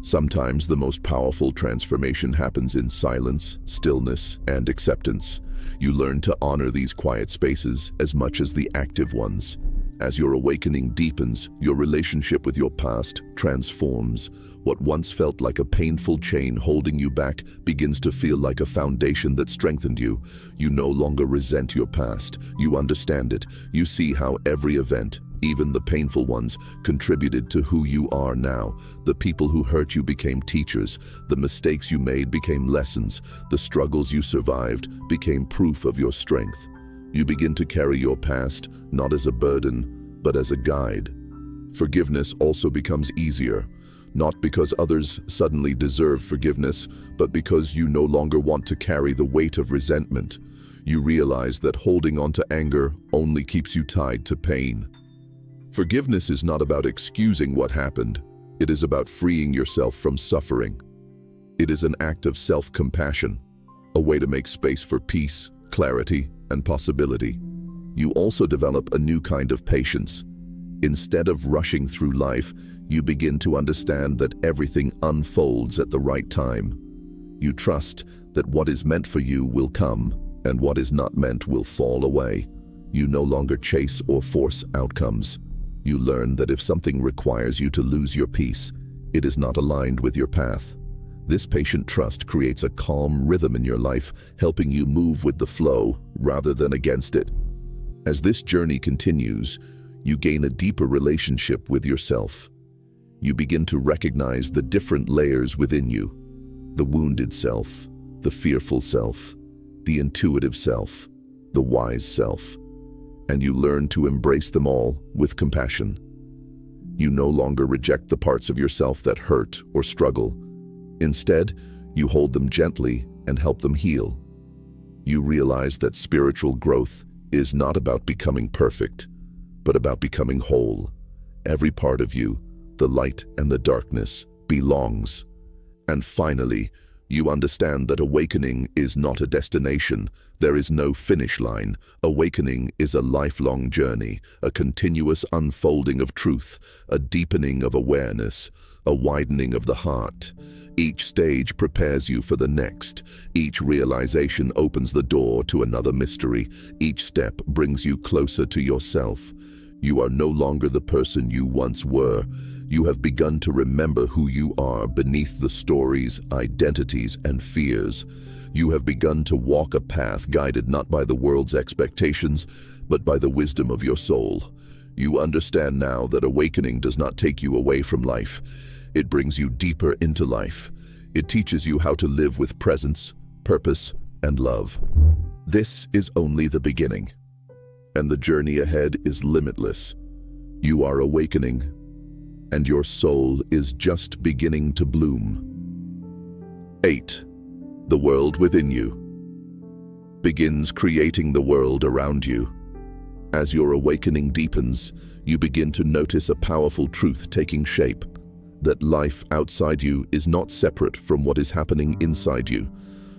S1: Sometimes the most powerful transformation happens in silence, stillness, and acceptance. You learn to honor these quiet spaces as much as the active ones. As your awakening deepens, your relationship with your past transforms. What once felt like a painful chain holding you back begins to feel like a foundation that strengthened you. You no longer resent your past. You understand it. You see how every event, even the painful ones, contributed to who you are now. The people who hurt you became teachers. The mistakes you made became lessons. The struggles you survived became proof of your strength. You begin to carry your past not as a burden, but as a guide. Forgiveness also becomes easier, not because others suddenly deserve forgiveness, but because you no longer want to carry the weight of resentment. You realize that holding on to anger only keeps you tied to pain. Forgiveness is not about excusing what happened. It is about freeing yourself from suffering. It is an act of self-compassion, a way to make space for peace, clarity, and possibility. You also develop a new kind of patience. Instead of rushing through life, you begin to understand that everything unfolds at the right time. You trust that what is meant for you will come, and what is not meant will fall away. You no longer chase or force outcomes. You learn that if something requires you to lose your peace, it is not aligned with your path. This patient trust creates a calm rhythm in your life, helping you move with the flow rather than against it. As this journey continues, you gain a deeper relationship with yourself. You begin to recognize the different layers within you: the wounded self, the fearful self, the intuitive self, the wise self, and you learn to embrace them all with compassion. You no longer reject the parts of yourself that hurt or struggle. Instead, you hold them gently and help them heal. You realize that spiritual growth is not about becoming perfect, but about becoming whole. Every part of you, the light and the darkness, belongs. And finally, you understand that awakening is not a destination. There is no finish line. Awakening is a lifelong journey, a continuous unfolding of truth, a deepening of awareness, a widening of the heart. Each stage prepares you for the next. Each realization opens the door to another mystery. Each step brings you closer to yourself. You are no longer the person you once were. You have begun to remember who you are beneath the stories, identities, and fears. You have begun to walk a path guided not by the world's expectations, but by the wisdom of your soul. You understand now that awakening does not take you away from life. It brings you deeper into life. It teaches you how to live with presence, purpose, and love. This is only the beginning, and the journey ahead is limitless. You are awakening, and your soul is just beginning to bloom. 8. The world within you begins creating the world around you. As your awakening deepens, you begin to notice a powerful truth taking shape: that life outside you is not separate from what is happening inside you.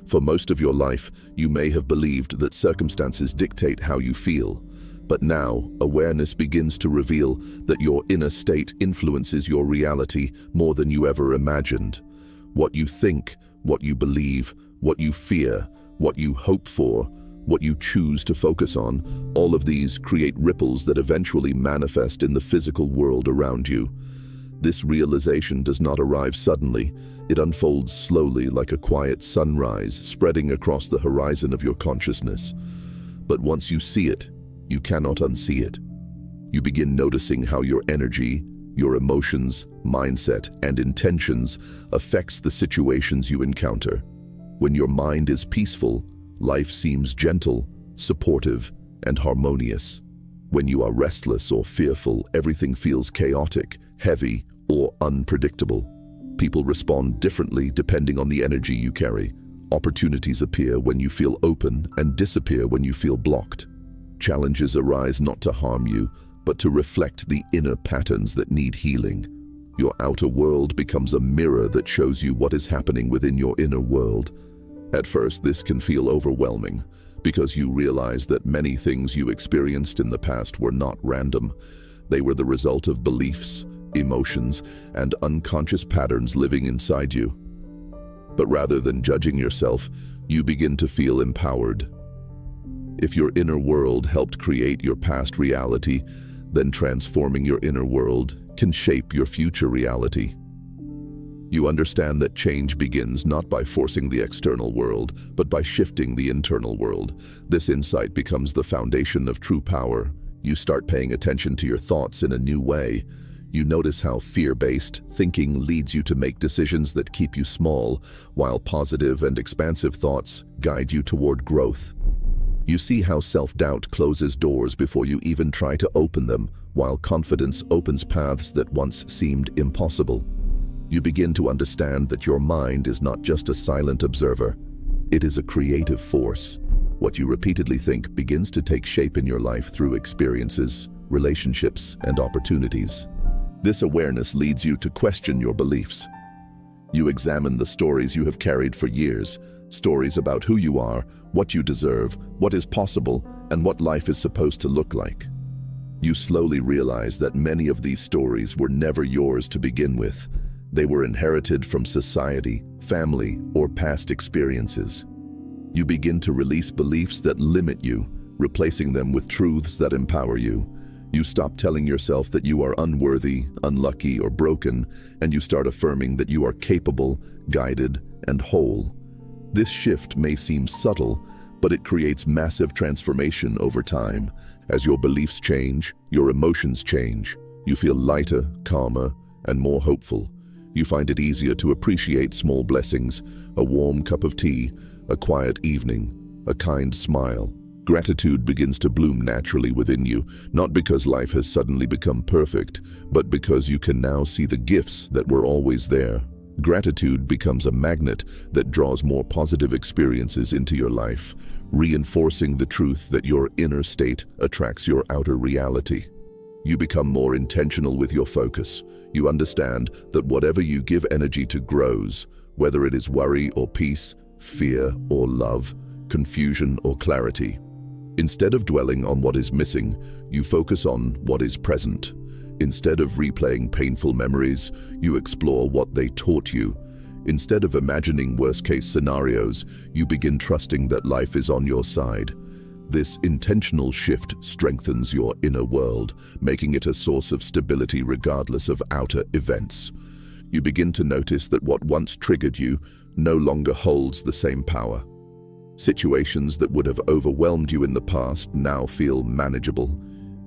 S1: For most of your life, you may have believed that circumstances dictate how you feel. But now, awareness begins to reveal that your inner state influences your reality more than you ever imagined. What you think, what you believe, what you fear, what you hope for, what you choose to focus on, all of these create ripples that eventually manifest in the physical world around you. This realization does not arrive suddenly. It unfolds slowly like a quiet sunrise spreading across the horizon of your consciousness. But once you see it, you cannot unsee it. You begin noticing how your energy, your emotions, mindset, and intentions affects the situations you encounter. When your mind is peaceful, life seems gentle, supportive, and harmonious. When you are restless or fearful, everything feels chaotic, heavy, or unpredictable. People respond differently depending on the energy you carry. Opportunities appear when you feel open and disappear when you feel blocked. Challenges arise not to harm you, but to reflect the inner patterns that need healing. Your outer world becomes a mirror that shows you what is happening within your inner world. At first, this can feel overwhelming, because you realize that many things you experienced in the past were not random. They were the result of beliefs, emotions, and unconscious patterns living inside you. But rather than judging yourself, you begin to feel empowered. If your inner world helped create your past reality, then transforming your inner world can shape your future reality. You understand that change begins not by forcing the external world, but by shifting the internal world. This insight becomes the foundation of true power. You start paying attention to your thoughts in a new way. You notice how fear-based thinking leads you to make decisions that keep you small, while positive and expansive thoughts guide you toward growth. You see how self-doubt closes doors before you even try to open them, while confidence opens paths that once seemed impossible. You begin to understand that your mind is not just a silent observer. It is a creative force. What you repeatedly think begins to take shape in your life through experiences, relationships, and opportunities. This awareness leads you to question your beliefs. You examine the stories you have carried for years, stories about who you are, what you deserve, what is possible, and what life is supposed to look like. You slowly realize that many of these stories were never yours to begin with. They were inherited from society, family, or past experiences. You begin to release beliefs that limit you, replacing them with truths that empower you. You stop telling yourself that you are unworthy, unlucky, or broken, and you start affirming that you are capable, guided, and whole. This shift may seem subtle, but it creates massive transformation over time. As your beliefs change, your emotions change. You feel lighter, calmer, and more hopeful. You find it easier to appreciate small blessings, a warm cup of tea, a quiet evening, a kind smile. Gratitude begins to bloom naturally within you, not because life has suddenly become perfect, but because you can now see the gifts that were always there. Gratitude becomes a magnet that draws more positive experiences into your life, reinforcing the truth that your inner state attracts your outer reality. You become more intentional with your focus. You understand that whatever you give energy to grows, whether it is worry or peace, fear or love, confusion or clarity. Instead of dwelling on what is missing, you focus on what is present. Instead of replaying painful memories, you explore what they taught you. Instead of imagining worst-case scenarios, you begin trusting that life is on your side. This intentional shift strengthens your inner world, making it a source of stability regardless of outer events. You begin to notice that what once triggered you no longer holds the same power. Situations that would have overwhelmed you in the past now feel manageable.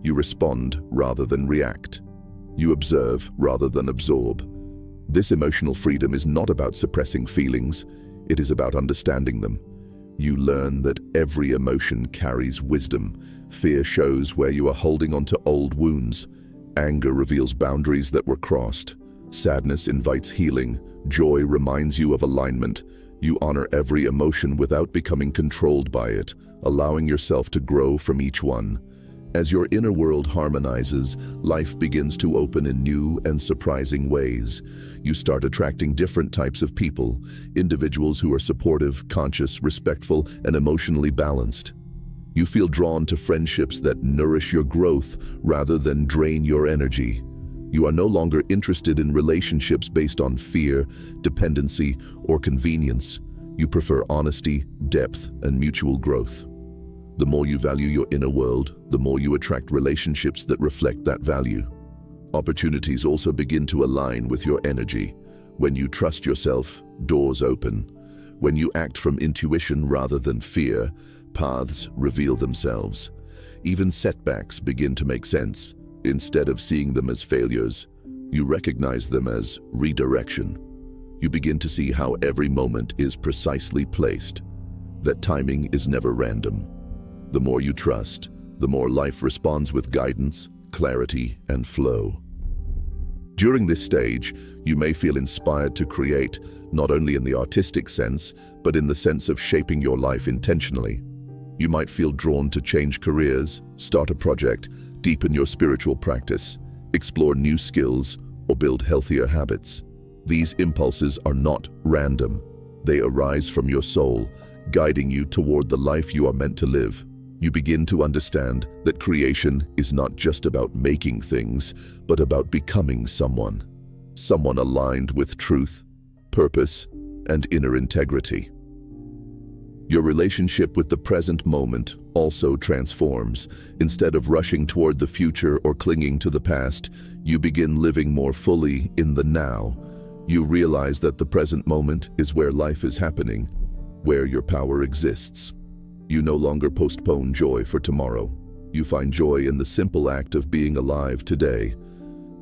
S1: You respond rather than react. You observe rather than absorb. This emotional freedom is not about suppressing feelings, it is about understanding them. You learn that every emotion carries wisdom. Fear shows where you are holding onto old wounds. Anger reveals boundaries that were crossed. Sadness invites healing. Joy reminds you of alignment. You honor every emotion without becoming controlled by it, allowing yourself to grow from each one. As your inner world harmonizes, life begins to open in new and surprising ways. You start attracting different types of people, individuals who are supportive, conscious, respectful, and emotionally balanced. You feel drawn to friendships that nourish your growth rather than drain your energy. You are no longer interested in relationships based on fear, dependency, or convenience. You prefer honesty, depth, and mutual growth. The more you value your inner world, the more you attract relationships that reflect that value. Opportunities also begin to align with your energy. When you trust yourself, doors open. When you act from intuition rather than fear, paths reveal themselves. Even setbacks begin to make sense. Instead of seeing them as failures, you recognize them as redirection. You begin to see how every moment is precisely placed, that timing is never random. The more you trust, the more life responds with guidance, clarity, and flow. During this stage, you may feel inspired to create, not only in the artistic sense, but in the sense of shaping your life intentionally. You might feel drawn to change careers, start a project, deepen your spiritual practice, explore new skills, or build healthier habits. These impulses are not random. They arise from your soul, guiding you toward the life you are meant to live. You begin to understand that creation is not just about making things, but about becoming someone aligned with truth, purpose, and inner integrity. Your relationship with the present moment also transforms. Instead of rushing toward the future or clinging to the past, you begin living more fully in the now. You realize that the present moment is where life is happening, where your power exists. You no longer postpone joy for tomorrow. You find joy in the simple act of being alive today.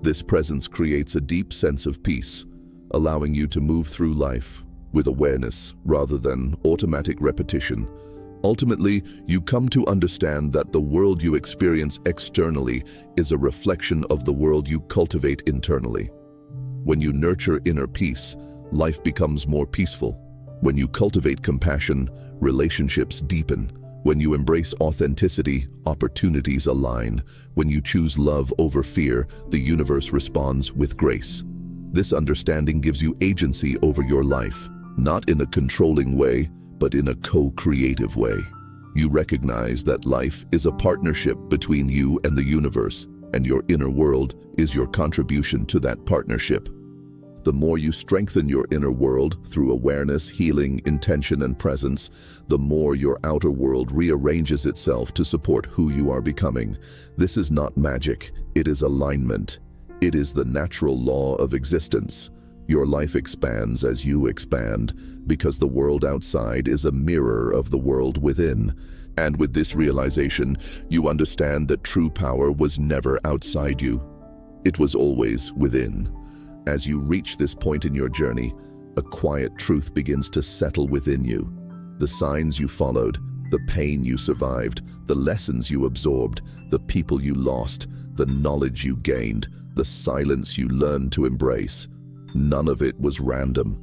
S1: This presence creates a deep sense of peace, allowing you to move through life with awareness rather than automatic repetition. Ultimately, you come to understand that the world you experience externally is a reflection of the world you cultivate internally. When you nurture inner peace, life becomes more peaceful. When you cultivate compassion, relationships deepen. When you embrace authenticity, opportunities align. When you choose love over fear, the universe responds with grace. This understanding gives you agency over your life, not in a controlling way, but in a co-creative way. You recognize that life is a partnership between you and the universe, and your inner world is your contribution to that partnership. The more you strengthen your inner world through awareness, healing, intention, and presence, the more your outer world rearranges itself to support who you are becoming. This is not magic, it is alignment. It is the natural law of existence. Your life expands as you expand, because the world outside is a mirror of the world within. And with this realization, you understand that true power was never outside you. It was always within. As you reach this point in your journey, a quiet truth begins to settle within you. The signs you followed, the pain you survived, the lessons you absorbed, the people you lost, the knowledge you gained, the silence you learned to embrace. None of it was random.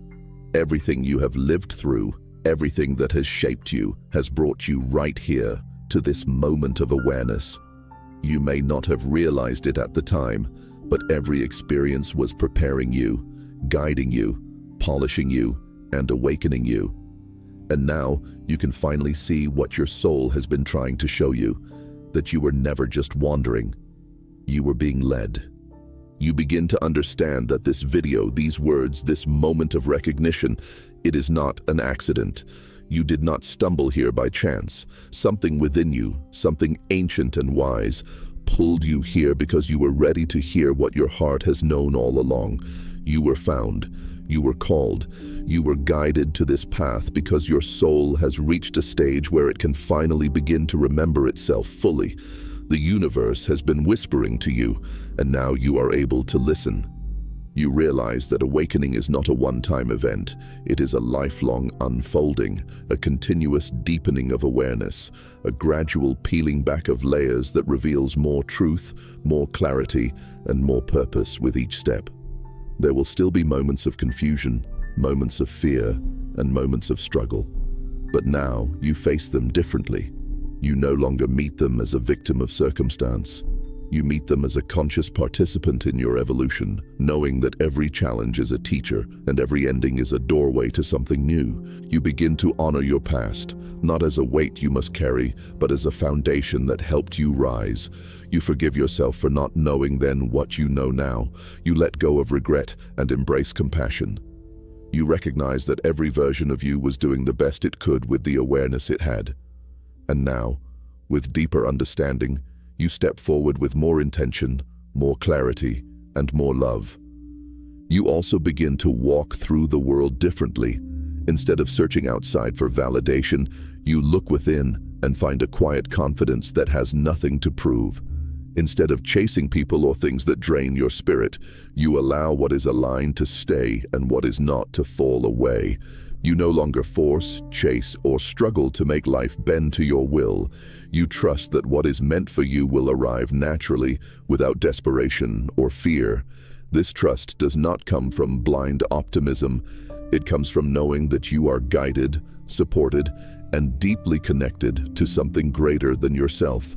S1: Everything you have lived through, everything that has shaped you, has brought you right here to this moment of awareness. You may not have realized it at the time, but every experience was preparing you, guiding you, polishing you, and awakening you. And now you can finally see what your soul has been trying to show you, that you were never just wandering. You were being led. You begin to understand that this video, these words, this moment of recognition, it is not an accident. You did not stumble here by chance. Something within you, something ancient and wise, pulled you here because you were ready to hear what your heart has known all along. You were found. You were called. You were guided to this path because your soul has reached a stage where it can finally begin to remember itself fully. The universe has been whispering to you, and now you are able to listen. You realize that awakening is not a one-time event. It is a lifelong unfolding, a continuous deepening of awareness, a gradual peeling back of layers that reveals more truth, more clarity, and more purpose with each step. There will still be moments of confusion, moments of fear, and moments of struggle. But now you face them differently. You no longer meet them as a victim of circumstance. You meet them as a conscious participant in your evolution, knowing that every challenge is a teacher and every ending is a doorway to something new. You begin to honor your past, not as a weight you must carry, but as a foundation that helped you rise. You forgive yourself for not knowing then what you know now. You let go of regret and embrace compassion. You recognize that every version of you was doing the best it could with the awareness it had. And now, with deeper understanding, you step forward with more intention, more clarity, and more love. You also begin to walk through the world differently. Instead of searching outside for validation, you look within and find a quiet confidence that has nothing to prove. Instead of chasing people or things that drain your spirit, you allow what is aligned to stay and what is not to fall away. You no longer force, chase, or struggle to make life bend to your will. You trust that what is meant for you will arrive naturally, without desperation or fear. This trust does not come from blind optimism. It comes from knowing that you are guided, supported, and deeply connected to something greater than yourself.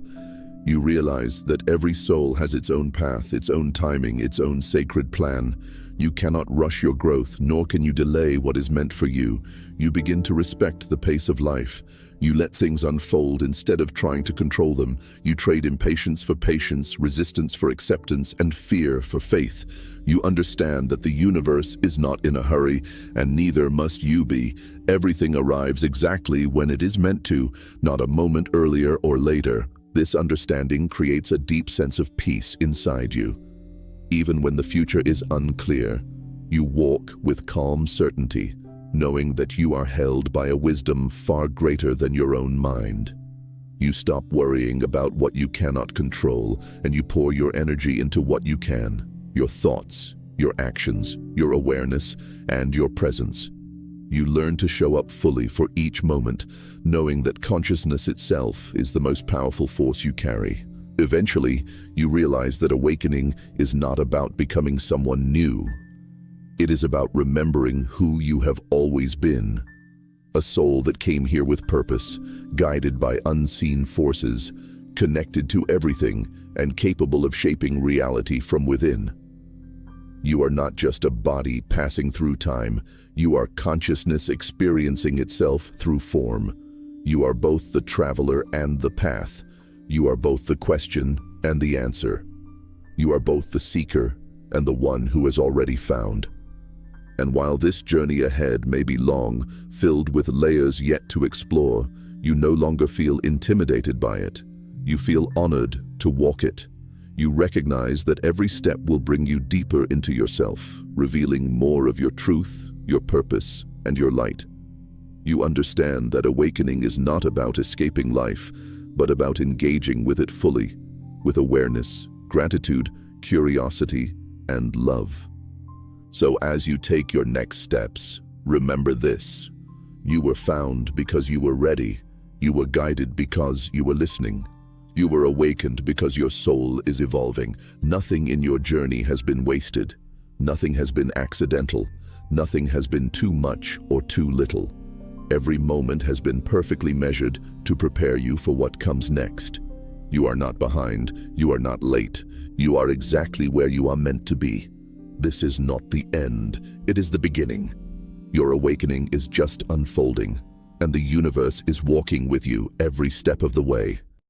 S1: You realize that every soul has its own path, its own timing, its own sacred plan. You cannot rush your growth, nor can you delay what is meant for you. You begin to respect the pace of life. You let things unfold instead of trying to control them. You trade impatience for patience, resistance for acceptance, and fear for faith. You understand that the universe is not in a hurry, and neither must you be. Everything arrives exactly when it is meant to, not a moment earlier or later. This understanding creates a deep sense of peace inside you. Even when the future is unclear, you walk with calm certainty, knowing that you are held by a wisdom far greater than your own mind. You stop worrying about what you cannot control, and you pour your energy into what you can: your thoughts, your actions, your awareness, and your presence. You learn to show up fully for each moment, knowing that consciousness itself is the most powerful force you carry. Eventually, you realize that awakening is not about becoming someone new. It is about remembering who you have always been. A soul that came here with purpose, guided by unseen forces, connected to everything, and capable of shaping reality from within. You are not just a body passing through time. You are consciousness experiencing itself through form. You are both the traveler and the path. You are both the question and the answer. You are both the seeker and the one who is already found. And while this journey ahead may be long, filled with layers yet to explore, you no longer feel intimidated by it. You feel honored to walk it. You recognize that every step will bring you deeper into yourself, revealing more of your truth, your purpose, and your light. You understand that awakening is not about escaping life, but about engaging with it fully, with awareness, gratitude, curiosity, and love. So as you take your next steps, remember this: you were found because you were ready. You were guided because you were listening. You were awakened because your soul is evolving. Nothing in your journey has been wasted. Nothing has been accidental. Nothing has been too much or too little. Every moment has been perfectly measured to prepare you for what comes next. You are not behind. You are not late. You are exactly where you are meant to be. This is not the end. It is the beginning. Your awakening is just unfolding, and the universe is walking with you every step of the way.